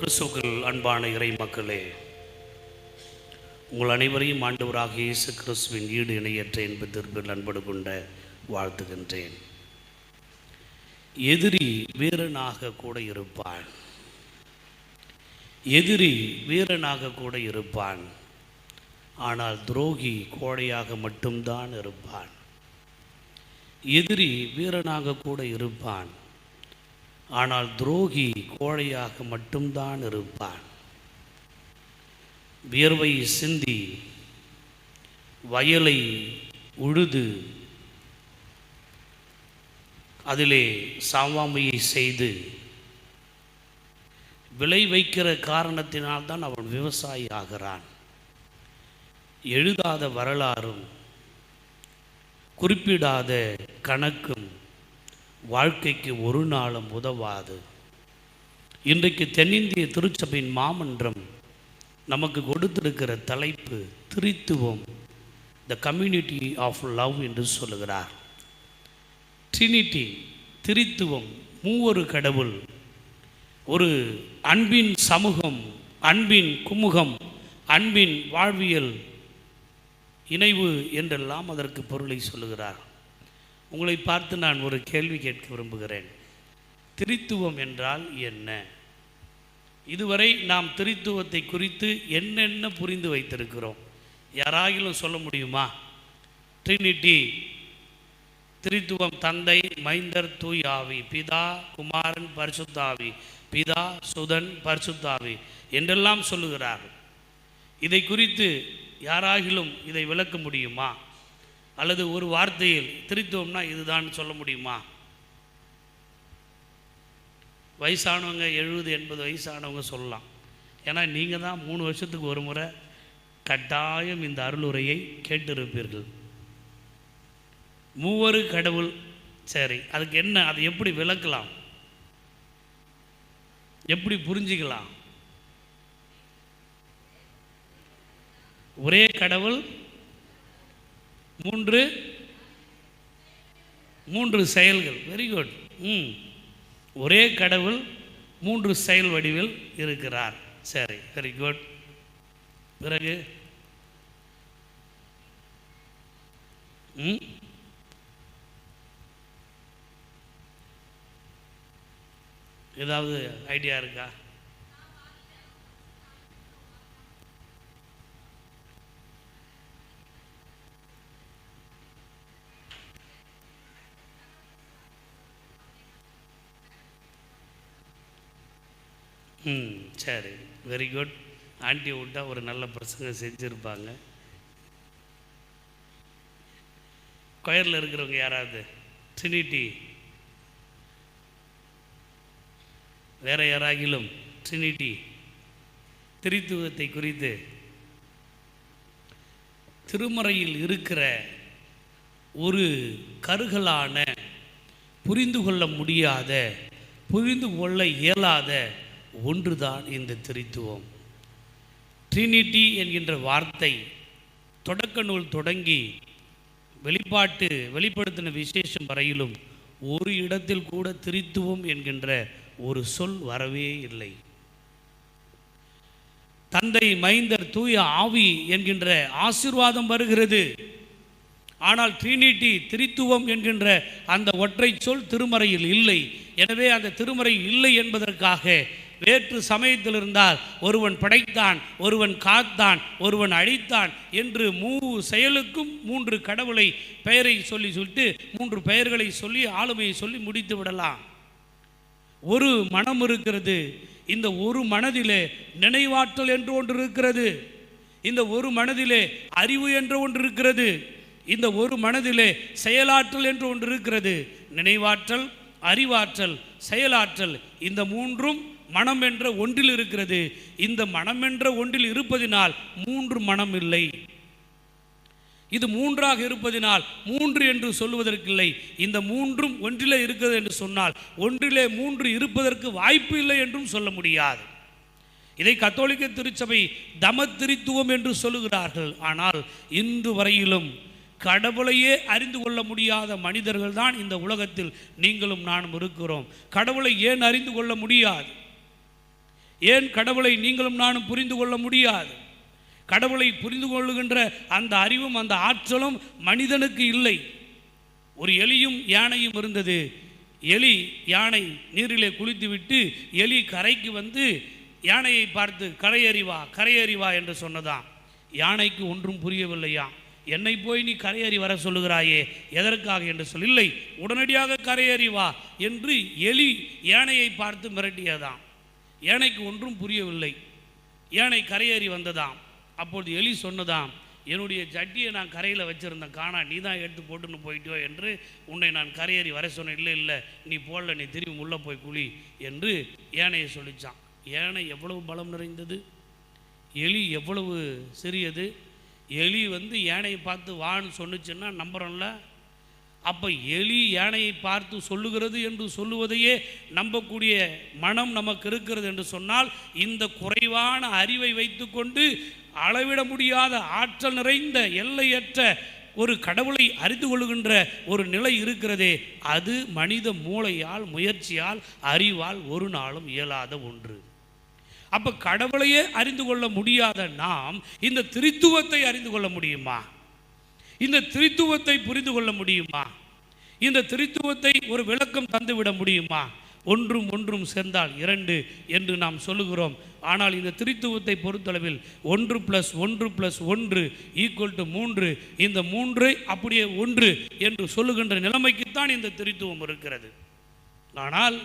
கிறிஸ்துவுக்குள் அன்பான இறை மக்களே, உங்கள் அனைவரையும் ஆண்டவராக இயேசு கிறிஸ்துவின் ஈடு இணையற்ற என்பதற்கு அன்போடு கொண்ட வாழ்த்துகின்றேன். எதிரி வீரனாக கூட இருப்பான். எதிரி வீரனாக கூட இருப்பான். ஆனால் துரோகி கோழையாக மட்டும்தான் இருப்பான். எதிரி வீரனாக கூட இருப்பான். ஆனால் துரோகி கோழையாக மட்டும்தான் இருப்பான். வியர்வை சிந்தி வயலை உழுது அதிலே சாவாமையை செய்து விளை வைக்கிற காரணத்தினால்தான் அவன் விவசாயி ஆகிறான். எழுதாத வரலாறும் குறிப்பிடாத கணக்கும் வாழ்க்கைக்கு ஒரு நாளும் உதவாது. இன்றைக்கு தென்னிந்திய திருச்சபையின் மாமன்றம் நமக்கு கொடுத்திருக்கிற தலைப்பு திரித்துவம், த கம்யூனிட்டி ஆஃப் லவ் என்று சொல்லுகிறார். ட்ரினிட்டி, திரித்துவம், மூவொரு கடவுள், ஒரு அன்பின் சமூகம், அன்பின் குமுகம், அன்பின் வாழ்வியல் இணைவு என்றெல்லாம் அதற்கு பொருளை சொல்லுகிறார். உங்களை பார்த்து நான் ஒரு கேள்வி கேட்க விரும்புகிறேன். திரித்துவம் என்றால் என்ன? இதுவரை நாம் திரித்துவத்தை குறித்து என்னென்ன புரிந்து வைத்திருக்கிறோம்? யாராகிலும் சொல்ல முடியுமா? ட்ரினிட்டி, திரித்துவம், தந்தை, மைந்தர், தூய் ஆவி, பிதா, குமாரன், பரிசுத்தாவி, பிதா, சுதன், பரிசுத்தாவி என்றெல்லாம் சொல்லுகிறார். இதை குறித்து யாராகிலும் இதை விளக்க முடியுமா? அல்லது ஒரு வார்த்தையில் திரித்துவம்னா இதுதான் சொல்ல முடியுமா? வயசானவங்க 70-80 வயசானவங்க சொல்லலாம். ஏன்னா நீங்கள் தான் 3 வருஷத்துக்கு ஒரு முறை கட்டாயம் இந்த அருளுரையை கேட்டிருப்பீர்கள். மூவரு கடவுள், சரி, அதுக்கு என்ன, அதை எப்படி விளக்கலாம், எப்படி புரிஞ்சிக்கலாம்? ஒரே கடவுள், மூன்று செயல்கள். Very good. ஒரே கடவுள் 3 செயல் வடிவில் இருக்கிறார். சரி, வெரி குட். பிறகு ஏதாவது ஐடியா இருக்கா? சரி, வெரி குட். ஆண்டி விட்டா ஒரு நல்ல பிரசங்கம் செஞ்சுருப்பாங்க. கொயரில் இருக்கிறவங்க யாராவது ட்ரினிட்டி, வேற யாராகிலும் ட்ரினிட்டி, திரித்துவத்தை குறித்து திருமறையில் இருக்கிற ஒரு கருகலான, புரிந்து கொள்ள முடியாத, புரிந்து கொள்ள இயலாத ஒன்றுதான் இந்த திரித்துவம். ட்ரினிட்டி என்கின்ற வார்த்தை தொடக்க நூல் தொடங்கி வெளிப்படுத்தின விசேஷம் வரையிலும் ஒரு இடத்தில் கூட திரித்துவம் என்கின்ற ஒரு சொல் வரவே இல்லை. தந்தை, மைந்தர், தூய ஆவி என்கின்ற ஆசீர்வாதம் வருகிறது. ஆனால் ட்ரினிட்டி, திரித்துவம் என்கின்ற அந்த ஒற்றை சொல் திருமறையில் இல்லை. எனவே அந்த திருமறை இல்லை என்பதற்காக வேற்று சமயத்தில் இருந்தால் ஒருவன் படைத்தான், ஒருவன் காத்தான், ஒருவன் அழித்தான் என்று செயலுக்கும் 3 கடவுளை பெயரை சொல்லிட்டு 3 பெயர்களை சொல்லி ஆளுமையை சொல்லி முடித்து விடலாம். ஒரு மனம் இருக்கிறது. இந்த ஒரு மனதிலே நினைவாற்றல் என்று ஒன்று இருக்கிறது. இந்த ஒரு மனதிலே அறிவு என்ற ஒன்று இருக்கிறது. இந்த ஒரு மனதிலே செயலாற்றல் என்று ஒன்று இருக்கிறது. நினைவாற்றல், அறிவாற்றல், செயலாற்றல், இந்த 3ம் மனம் என்ற ஒன்றில் இருக்கிறது. இந்த மனம் என்ற ஒன்றில் இருப்பதினால் 3 மனம் இல்லை. இது 3ஆக இருப்பதினால் 3 என்று சொல்லுவதற்கில்லை. இந்த 3ம் ஒன்றிலே இருக்கிறது என்று சொன்னால் ஒன்றிலே 3 இருப்பதற்கு வாய்ப்பு இல்லை என்றும் சொல்ல முடியாது. இதை கத்தோலிக்க திருச்சபை தமத்திரித்துவம் என்று சொல்லுகிறார்கள். ஆனால் இன்று வரையிலும் கடவுளையே அறிந்து கொள்ள முடியாத மனிதர்கள் தான் இந்த உலகத்தில் நீங்களும் நானும் இருக்கிறோம். கடவுளை ஏன் அறிந்து கொள்ள முடியாது? ஏன் கடவுளை நீங்களும் நானும் புரிந்து கொள்ள முடியாது? கடவுளை புரிந்து கொள்ளுகின்ற அந்த அறிவும் அந்த ஆற்றலும் மனிதனுக்கு இல்லை. ஒரு எலியும் யானையும் இருந்தது. எலி யானை நீரிலே குளித்துவிட்டு எலி கரைக்கு வந்து யானையை பார்த்து கரையேறி வா என்று சொன்னதாம். யானைக்கு ஒன்றும் புரியவில்லையா. என்னை போய் நீ கரையேறி வர சொல்லுகிறாயே, எதற்காக என்று இல்லை, உடனடியாக கரையேறி வா என்று எலி யானையை பார்த்து மிரட்டியதாம். யானைக்கு ஒன்றும் புரியவில்லை. யானை கரையேறி வந்ததாம். அப்பொழுது எலி சொன்னதாம், என்னுடைய ஜட்டியை நான் கரையில் வச்சுருந்தேன், காணா, நீ தான் எடுத்து போட்டுன்னு போயிட்டோ என்று உன்னை நான் கரையேறி வர சொன்னேன். இல்லை நீ போடல, நீ திரும்பி உள்ளே போய் குழி என்று யானையை சொல்லிச்சான். யானை எவ்வளவு பலம் நிறைந்தது, எலி எவ்வளவு சிறியது. எலி யானையை பார்த்து வான்னு சொன்னுச்சுன்னா நம்புகிறோம்ல. அப்போ எலி யானையை பார்த்து சொல்லுகிறது என்று சொல்லுவதையே நம்பக்கூடிய மனம் நமக்கு இருக்கிறது என்று சொன்னால், இந்த குறைவான அறிவை வைத்துக்கொண்டு அளவிட முடியாத ஆற்றல் நிறைந்த எல்லையற்ற ஒரு கடவுளை அறிந்து கொள்கின்ற ஒரு நிலை இருக்கிறதே, அது மனித மூளையால், முயற்சியால், அறிவால் ஒரு நாளும் இயலாத ஒன்று. அப்போ கடவுளையே அறிந்து கொள்ள முடியாத நாம் இந்த திரித்துவத்தை அறிந்து கொள்ள முடியுமா? இந்த திரித்துவத்தை புரிந்து கொள்ள முடியுமா? இந்த திரித்துவத்தை ஒரு விளக்கம் தந்துவிட முடியுமா? ஒன்றும் ஒன்றும் சேர்ந்தால் 2 என்று நாம் சொல்லுகிறோம். ஆனால் இந்த திரித்துவத்தை பொறுத்தளவில் 1 + 1 + 1 = 3. இந்த 3 அப்படியே 1 என்று சொல்லுகின்ற நிலைமைக்குத்தான் இந்த திரித்துவம் இருக்கிறது. ஆனால்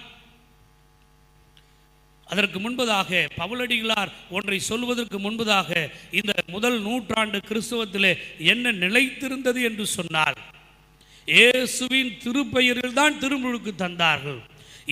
அதற்கு முன்பதாக பவுலடிகளார் ஒன்றை சொல்வதற்கு முன்பதாக இந்த முதல் நூற்றாண்டு கிறிஸ்தவத்திலே என்ன நிலைத்திருந்தது என்று சொன்னால், இயேசுவின் திருப்பெயரில் தான் திருமுழுக்கு தந்தார்கள்.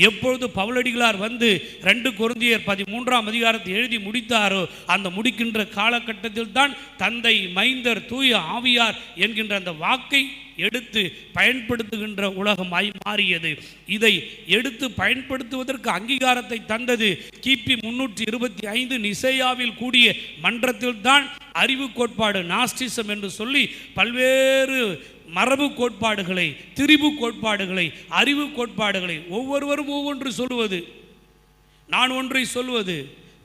எப்பொழுது பவுலடிகளார் 2 கொரிந்தியர் 13ஆம் அதிகாரத்தை எழுதி முடித்தாரோ, அந்த முடிக்கின்ற காலகட்டத்தில் தான் தந்தை, மைந்தர், தூய ஆவியார் என்கின்ற அந்த வாக்கை எடுத்து பயன்படுத்துகின்ற உலகமாய் மாறியது. இதை எடுத்து பயன்படுத்துவதற்கு அங்கீகாரத்தை தந்தது கிபி 325 நிசேயாவில் கூடிய மன்றத்தில் தான். அறிவு கோட்பாடு, நாஸ்டிசம் என்று சொல்லி பல்வேறு மரபு கோட்பாடுகளை, திரிபு கோட்பாடுகளை, அறிவு கோட்பாடுகளை ஒவ்வொருவரும் ஒவ்வொன்று சொல்லுவது, நான் ஒன்றை சொல்லுவது,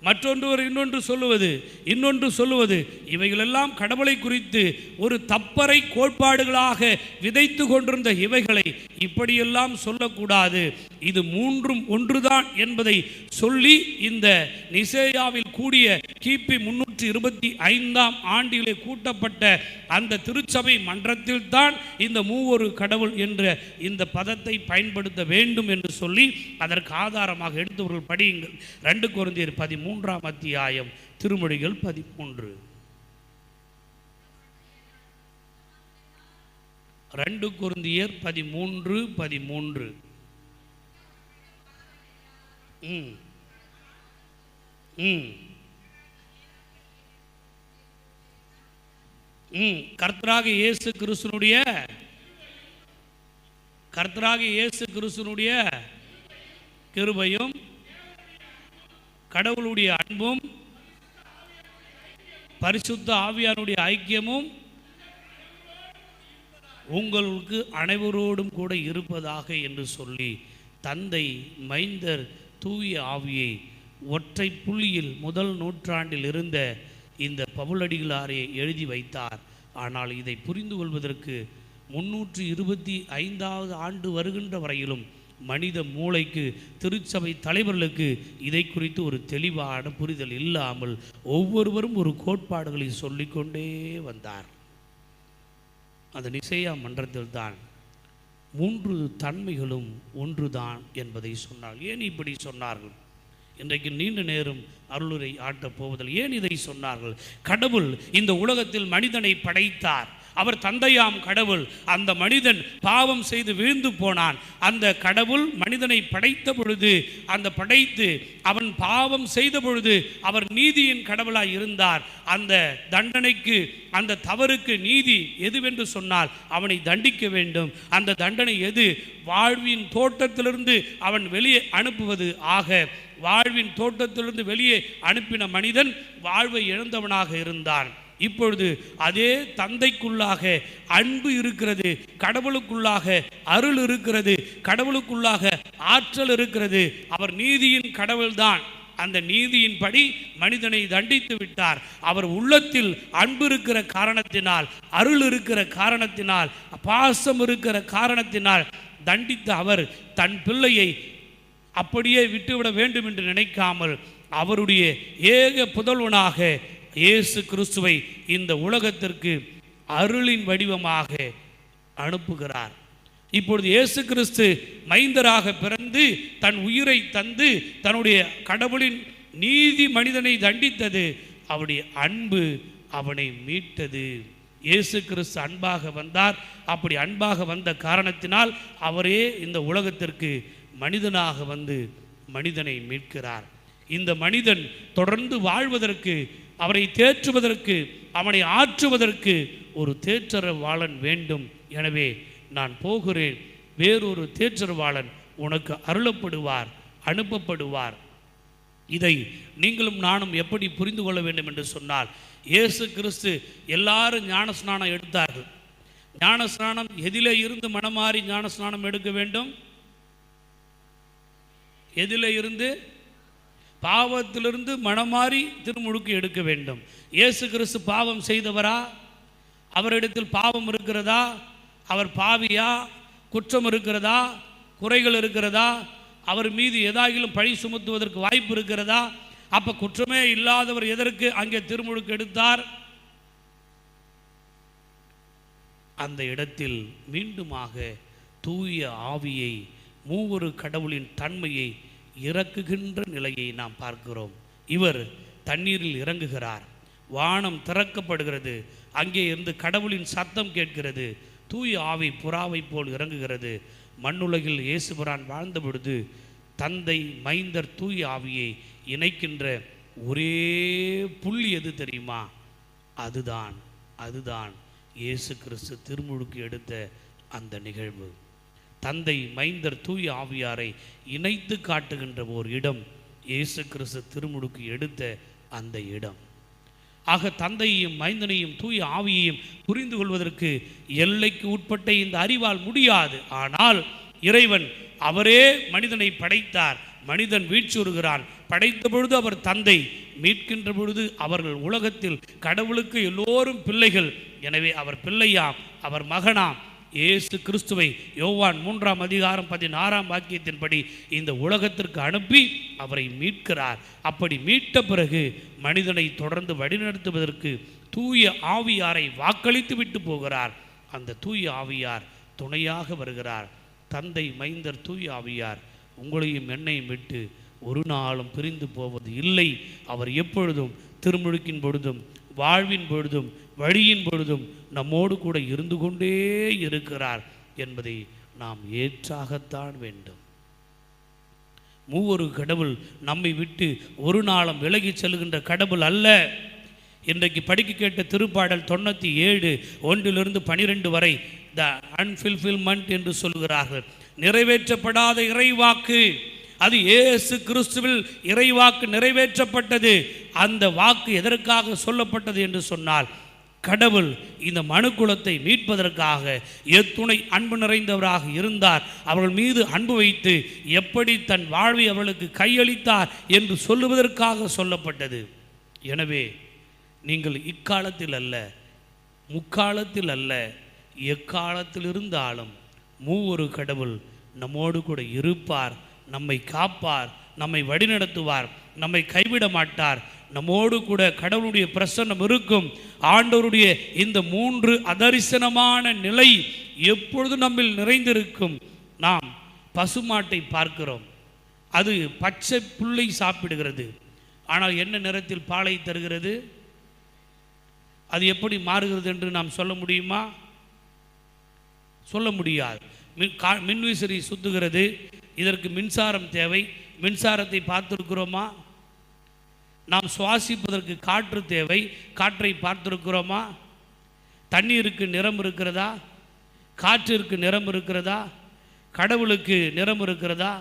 மற்றொன்று இன்னொன்று சொல்லுவது, இவைகளெல்லாம் கடவுளை குறித்து ஒரு தப்பறை கோட்பாடுகளாக விதைத்து கொண்டிருந்த இவைகளை இப்படியெல்லாம் சொல்லக்கூடாது, இது 3ம் ஒன்றுதான் என்பதை சொல்லி இந்த நிசேயாவில் கூடிய கிபி 325ஆம் ஆண்டிலே கூட்டப்பட்ட அந்த திருச்சபை மன்றத்தில் தான் இந்த மூவொரு கடவுள் என்ற இந்த பதத்தை பயன்படுத்த வேண்டும் என்று சொல்லி அதற்கு ஆதாரமாக எடுத்தவர்கள் படியுங்கள். 2 கொரிந்தியர் 13ஆம் அத்தியாயம், திருமொழிகள் 13. 2 கொரிந்தியர் 13. கர்த்தராக இயேசு கிறிஸ்துனுடைய கிருபையும் கடவுளுடைய அன்பும் பரிசுத்த ஆவியானுடைய ஐக்கியமும் உங்களுக்கு அனைவரோடும் கூட இருப்பதாக என்று சொல்லி தந்தை, மைந்தர், தூய ஆவியை ஒற்றை புள்ளியில் முதல் நூற்றாண்டில் இருந்த இந்த பவுலடிகளாரை எழுதி வைத்தார். ஆனால் இதை புரிந்து கொள்வதற்கு 325ஆவது ஆண்டு வருகின்ற வரையிலும் மனித மூளைக்கு, திருச்சபை தலைவர்களுக்கு இதை குறித்து ஒரு தெளிவான புரிதல் இல்லாமல் ஒவ்வொருவரும் ஒரு கோட்பாடுகளை சொல்லிக்கொண்டே வந்தார். அந்த நிசேயா மன்றத்தில் தான் 3 தன்மைகளும் ஒன்றுதான் என்பதை சொன்னார். ஏன் இப்படி சொன்னார்கள்? இன்றைக்கு நீண்ட நேரம் அருளுரை ஆட்டப் போவதில் ஏன் இதை சொன்னார்கள்? கடவுள் இந்த உலகத்தில் மனிதனை படைத்தார். அவர் தந்தையாம் கடவுள். அந்த மனிதன் பாவம் செய்து வீழ்ந்து போனான். அந்த கடவுள் மனிதனை படைத்த பொழுது, படைத்து அவன் பாவம் செய்த பொழுது அவர் நீதியின் கடவுளாய் இருந்தார். அந்த தண்டனைக்கு, அந்த தவறுக்கு நீதி எதுவென்று சொன்னால் அவனை தண்டிக்க வேண்டும். அந்த தண்டனை எது? வாழ்வின் தோட்டத்திலிருந்து அவன் வெளியே அனுப்புவது. ஆக வாழ்வின் தோட்டத்திலிருந்து வெளியே அனுப்பின மனிதன் வாழ்வை இழந்தவனாக இருந்தான். இப்பொழுது அதே தந்தைக்குள்ளாக அன்பு இருக்கிறது, கடவுளுக்குள்ளாக அருள் இருக்கிறது, கடவுளுக்குள்ளாக ஆற்றல் இருக்கிறது. அவர் நீதியின் கடவுள்தான். அந்த நீதியின்படி மனிதனை தண்டித்து விட்டார். அவர் உள்ளத்தில் அன்பு இருக்கிற காரணத்தினால், அருள் இருக்கிற காரணத்தினால், பாசம் இருக்கிற காரணத்தினால் தண்டித்த அவர் தன் பிள்ளையை அப்படியே விட்டுவிட வேண்டும் என்று நினைக்காமல் அவருடைய ஏக புதல்வனாக இயேசு கிறிஸ்துவை இந்த உலகத்திற்கு அருளின் வடிவமாக அனுப்புகிறார். இப்பொழுது இயேசு கிறிஸ்து மைந்தராக பிறந்து தன் உயிரை தந்து தன்னுடைய கடவுளின் நீதி மனிதனை தண்டித்தது. அவருடைய அன்பு அவனை மீட்டது. இயேசு கிறிஸ்து அன்பாக வந்தார். அப்படி அன்பாக வந்த காரணத்தினால் அவரே இந்த உலகத்திற்கு மனிதனாக வந்து மனிதனை மீட்கிறார். இந்த மனிதன் தொடர்ந்து வாழ்வதற்கு, அவரை தேற்றுவதற்கு, அவனை ஆற்றுவதற்கு ஒரு தேற்றரவாளன் வேண்டும். எனவே நான் போகிறேன், வேறொரு தேற்றரவாளன் உனக்கு அருளப்படுவார், அனுப்பப்படுவார். இதை நீங்களும் நானும் எப்படி புரிந்து கொள்ள வேண்டும் என்று சொன்னால், இயேசு கிறிஸ்து எல்லாரும் ஞானஸ்நானம் எடுத்தார்கள். ஞானஸ்நானம் எதிலே இருந்து மனமாறி ஞானஸ்நானம் எடுக்க வேண்டும்? எதிலே இருந்து? பாவத்திலிருந்து மனமாறி திருமுழுக்கு எடுக்க வேண்டும். இயேசு கிறிஸ்து பாவம் செய்தவரா? அவரிடத்தில் பாவம் இருக்கிறதா? அவர் பாவியா? குற்றம் இருக்கிறதா? குறைகள் இருக்கிறதா? அவர் மீது ஏதாகிலும் பழி சுமத்துவதற்கு வாய்ப்பு இருக்கிறதா? அப்ப குற்றமே இல்லாதவர் எதற்கு அங்கே திருமுழுக்கு எடுத்தார்? அந்த இடத்தில் மீண்டுமாக தூய ஆவியை, மூவொரு கடவுளின் தன்மையை இறக்குகின்ற நிலையை நாம் பார்க்கிறோம். இவர் தண்ணீரில் இறங்குகிறார், வானம் திறக்கப்படுகிறது, அங்கே இருந்து கடவுளின் சத்தம் கேட்கிறது, தூய ஆவி புறாவை போல் இறங்குகிறது. மண்ணுலகில் இயேசுபிரான் வாழ்ந்த பொழுது தந்தை, மைந்தர், தூய ஆவியை இணைக்கின்ற ஒரே புள்ளி எது தெரியுமா? அதுதான் இயேசு கிறிஸ்து திருமுழுக்கு எடுத்த அந்த நிகழ்வு. தந்தை, மைந்தர், தூய ஆவியாரை இணைத்து காட்டுகின்ற ஓர் இடம் இயேசு கிறிஸ்து திருமுழுக்கு எடுத்த அந்த இடம். ஆக தந்தையையும் மைந்தனையும் தூய ஆவியையும் புரிந்து கொள்வதற்கு எல்லைக்கு உட்பட்ட இந்த அறிவால் முடியாது. ஆனால் இறைவன் அவரே மனிதனை படைத்தார். மனிதன் வீழ்ச்சியுறுகிறான். படைத்த பொழுது அவர் தந்தை, மீட்கின்ற பொழுது அவர்கள் உலகத்தில் கடவுளுக்கு எல்லோரும் பிள்ளைகள். எனவே அவர் பிள்ளையாம், அவர் மகனாம். இயேசு கிறிஸ்துவை யோவான் 3ஆம் அதிகாரம் 16ஆம் வாக்கியத்தின்படி இந்த உலகத்திற்கு அனுப்பி அவரை மீட்கிறார். அப்படி மீட்ட பிறகு மனிதனை தொடர்ந்து வழிநடத்துவதற்கு தூய ஆவியாரை வாக்களித்து விட்டு போகிறார். அந்த தூய ஆவியார் துணையாக வருகிறார். தந்தை, மைந்தர், தூய ஆவியார் உங்களையும் என்னையும் விட்டு ஒரு நாளும் பிரிந்து போவது இல்லை. அவர் எப்பொழுதும் திருமுழுக்கின் பொழுதும், வாழ்வின் பொழுதும், வழியின் பொழுதும் நம்மோடு கூட இருந்து கொண்டே இருக்கிறார் என்பதை நாம் ஏற்றாகத்தான் வேண்டும். மூவொரு கடவுள் நம்மை விட்டு ஒரு நாளும் விலகி செல்கின்ற கடவுள் அல்ல. இன்றைக்கு படிக்க கேட்ட திருப்பாடல் 97 1 12 வரை த அன்ஃபுல்ஃபில்மெண்ட் என்று சொல்கிறார்கள். நிறைவேற்றப்படாத இறைவாக்கு, அது இயேசு கிறிஸ்துவில் இறைவாக்கு நிறைவேற்றப்பட்டது. அந்த வாக்கு எதற்காக சொல்லப்பட்டது என்று சொன்னால், கடவுள் இந்த மனுக்குலத்தை மீட்பதற்காக எத்துணை அன்பு நிறைந்தவராக இருந்தார், அவர்கள் மீது அன்பு வைத்து எப்படி தன் வாழ்வை அவர்களுக்கு கையளித்தார் என்று சொல்லுவதற்காக சொல்லப்பட்டது. எனவே நீங்கள் இக்காலத்தில் அல்ல, முக்காலத்தில் அல்ல, எக்காலத்தில் இருந்தாலும் மூவொரு கடவுள் நம்மோடு கூட இருப்பார், நம்மை காப்பார், நம்மை வழிநடத்துவார், நம்மை கைவிட மாட்டார். நம்மோடு கூட கடவுளுடைய பிரசன்னம் இருக்கும். ஆண்டவருடைய இந்த 3 அதரிசனமான நிலை எப்பொழுது நம்மில் நிறைந்திருக்கும். நாம் பசுமாட்டை பார்க்கிறோம், அது பச்சை புல்லை சாப்பிடுகிறது. ஆனால் என்ன நிறத்தில் பாலை தருகிறது? அது எப்படி மாறுகிறது என்று நாம் சொல்ல முடியுமா? சொல்ல முடியாது. மின்விசிறி சுத்துகிறது, இதற்கு மின்சாரம் தேவை. மின்சாரத்தை பார்த்திருக்கிறோமா? நாம் சுவாசிப்பதற்கு காற்று தேவை, காற்றை பார்த்திருக்கிறோமா? தண்ணீருக்கு நிறம் இருக்கிறதா? காற்றிற்கு நிறம் இருக்கிறதா? கடவுளுக்கு நிறம் இருக்கிறதா?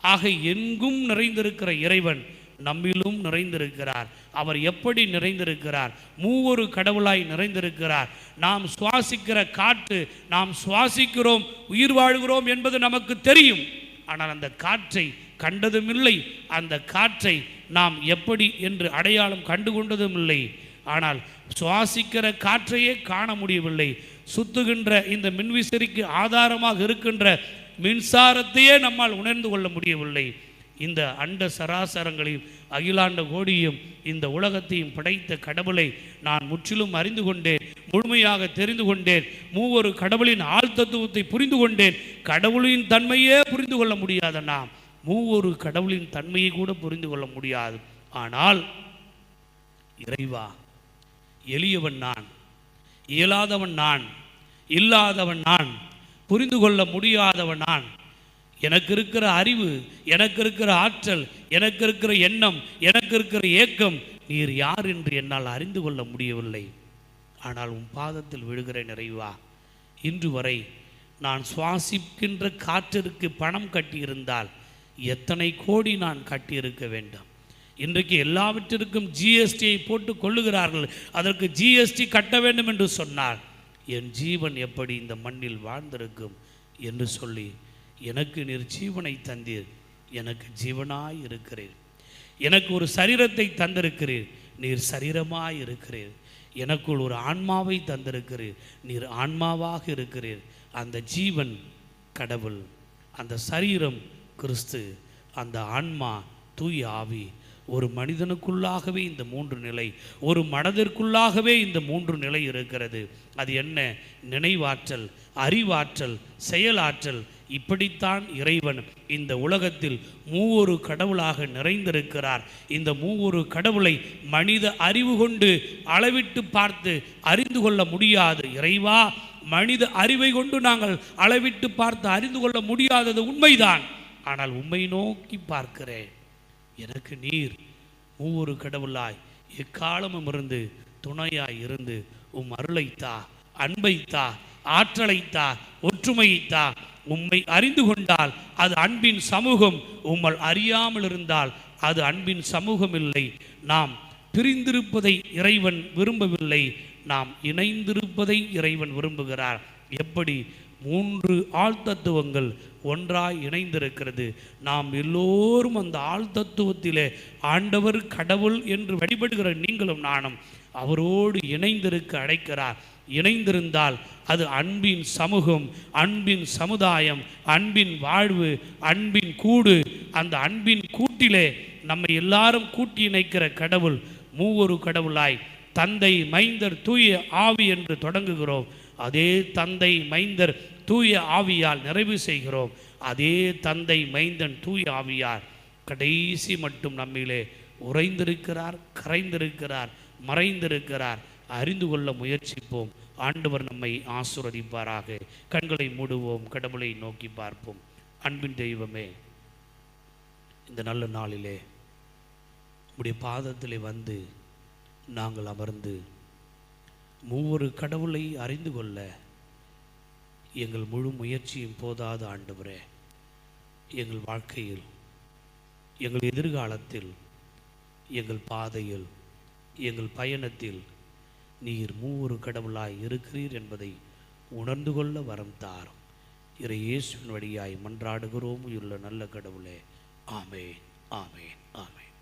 ஆக எங்கும் நிறைந்திருக்கிற இறைவன் நம்மிலும் நிறைந்திருக்கிறார். அவர் எப்படி நிறைந்திருக்கிறார்? மூவொரு கடவுளாய் நிறைந்திருக்கிறார். நாம் சுவாசிக்கிற காற்று, நாம் சுவாசிக்கிறோம், உயிர் வாழ்கிறோம் என்பது நமக்கு தெரியும். ஆனால் அந்த காற்றை கண்டதும் இல்லை, அந்த காற்றை நாம் எப்படி என்று அடையாளம் கண்டுகொண்டதும் இல்லை. ஆனால் சுவாசிக்கிற காற்றையே காண முடியவில்லை. சுத்துகின்ற இந்த மின்விசிறிக்கு ஆதாரமாக இருக்கின்ற மின்சாரத்தையே நம்மால் உணர்ந்து கொள்ள முடியவில்லை. இந்த அண்ட சராசரங்களையும் அகிலாண்ட கோடியும் இந்த உலகத்தையும் படைத்த கடவுளை நான் முற்றிலும் அறிந்து கொண்டேன், முழுமையாக தெரிந்து கொண்டேன். மூவொரு கடவுளின் ஆழ்தத்துவத்தை புரிந்து கொண்டேன். கடவுளின் தன்மையே புரிந்து கொள்ள முடியாத நாம் மூவொரு கடவுளின் தன்மையை கூட புரிந்து கொள்ள முடியாது. ஆனால் இறைவா, எளியவன் நான், இயலாதவன் நான், இல்லாதவன் நான், புரிந்து கொள்ள முடியாதவன் நான். எனக்கு இருக்கிற அறிவு, எனக்கு இருக்கிற ஆற்றல், எனக்கு இருக்கிற எண்ணம், எனக்கு இருக்கிற ஏக்கம் நீர் யார் என்று என்னால் அறிந்து கொள்ள முடியவில்லை. ஆனால் உன் பாதத்தில் விழுகிற நிறைவா, இன்று வரை நான் சுவாசிக்கின்ற காற்றிற்கு பணம் கட்டியிருந்தால் எத்தனை கோடி நான் கட்டியிருக்க வேண்டும். இன்றைக்கு எல்லாவற்றிற்கும் ஜிஎஸ்டியை போட்டு கொள்ளுகிறார்கள். அதற்கு ஜிஎஸ்டி கட்ட வேண்டும் என்று சொன்னார் என் ஜீவன் எப்படி இந்த மண்ணில் வாழ்ந்திருக்கும் என்று சொல்லி, எனக்கு நீர் ஜீவனை தந்தீர், எனக்கு ஜீவனாய் இருக்கிறீர். எனக்கு ஒரு சரீரத்தை தந்திருக்கிறீர், நீர் சரீரமாய் இருக்கிறீர். எனக்குள் ஒரு ஆன்மாவை தந்திருக்கிறீர், நீர் ஆன்மாவாக இருக்கிறீர். அந்த ஜீவன் கடவுள், அந்த சரீரம் கிறிஸ்து, அந்த ஆன்மா தூய ஆவி. ஒரு மனிதனுக்குள்ளாகவே இந்த மூன்று நிலை, ஒரு மனதிற்குள்ளாகவே இந்த மூன்று நிலை இருக்கிறது. அது என்ன? நினைவாற்றல், அறிவாற்றல், செயலாற்றல். இப்படித்தான் இறைவன் இந்த உலகத்தில் மூவொரு கடவுளாக நிறைந்திருக்கிறார். இந்த மூவொரு கடவுளை மனித அறிவு கொண்டு அளவிட்டு பார்த்து அறிந்து கொள்ள முடியாது. இறைவா, மனித அறிவை கொண்டு நாங்கள் அளவிட்டு பார்த்து அறிந்து கொள்ள முடியாதது உண்மைதான். ஆனால் உம்மை நோக்கி பார்க்கிறேன். எனக்கு நீர் மூவொரு கடவுளாய் எக்காலமும் இருந்து துணையாய் இருந்து உம் அருளைத்தா, அன்பைத்தா, ஆற்றலைத்தா, ஒற்றுமையைத்தா. உம்மை அறிந்து கொண்டால் அது அன்பின் சமூகம், உம்மல் அறியாமல் இருந்தால் அது அன்பின் சமூகம் இல்லை. நாம் பிரிந்திருப்பதை இறைவன் விரும்பவில்லை, நாம் இணைந்திருப்பதை இறைவன் விரும்புகிறார். எப்படி? மூன்று ஆழ்தத்துவங்கள் ஒன்றாய் இணைந்திருக்கிறது. நாம் எல்லோரும் அந்த ஆழ்தத்துவத்திலே ஆண்டவர் கடவுள் என்று வழிபடுகிற நீங்களும் நானும் அவரோடு இணைந்திருக்க அழைக்கிறார். இணைந்திருந்தால் அது அன்பின் சமூகம், அன்பின் சமுதாயம், அன்பின் வாழ்வு, அன்பின் கூடு. அந்த அன்பின் கூட்டிலே நம்மை எல்லாரும் கூட்டி இணைக்கிற கடவுள் மூவொரு கடவுளாய் தந்தை, மைந்தர், தூய ஆவி என்று தொடங்குகிறோம். அதே தந்தை, மைந்தர், தூய ஆவியால் நிறைவு செய்கிறோம். அதே தந்தை, மைந்தன், தூய ஆவியார் கடைசி மட்டும் நம்மிலே உறைந்திருக்கிறார், கரைந்திருக்கிறார், மறைந்திருக்கிறார். அறிந்து கொள்ள முயற்சிப்போம். ஆண்டவர் நம்மை ஆசீர்வதிப்பாராக. கண்களை மூடுவோம், கடவுளை நோக்கி பார்ப்போம். அன்பின் தெய்வமே, இந்த நல்ல நாளிலே உம்முடைய பாதத்திலே வந்து நாங்கள் அமர்ந்து மூவொரு கடவுளை அறிந்து கொள்ள எங்கள் முழு முயற்சியும் போதாது. ஆண்டவரே, எங்கள் வாழ்க்கையில், எங்கள் எதிர்காலத்தில், எங்கள் பாதையில், எங்கள் பயணத்தில் நீர் மூவொரு கடவுளாய் இருக்கிறீர் என்பதை உணர்ந்து கொள்ள வரம் தாரும். இறை இயேசுவின் வழியாய் மன்றாடுகிறோம் உள்ள நல்ல கடவுளே. ஆமென், ஆமென், ஆமென்.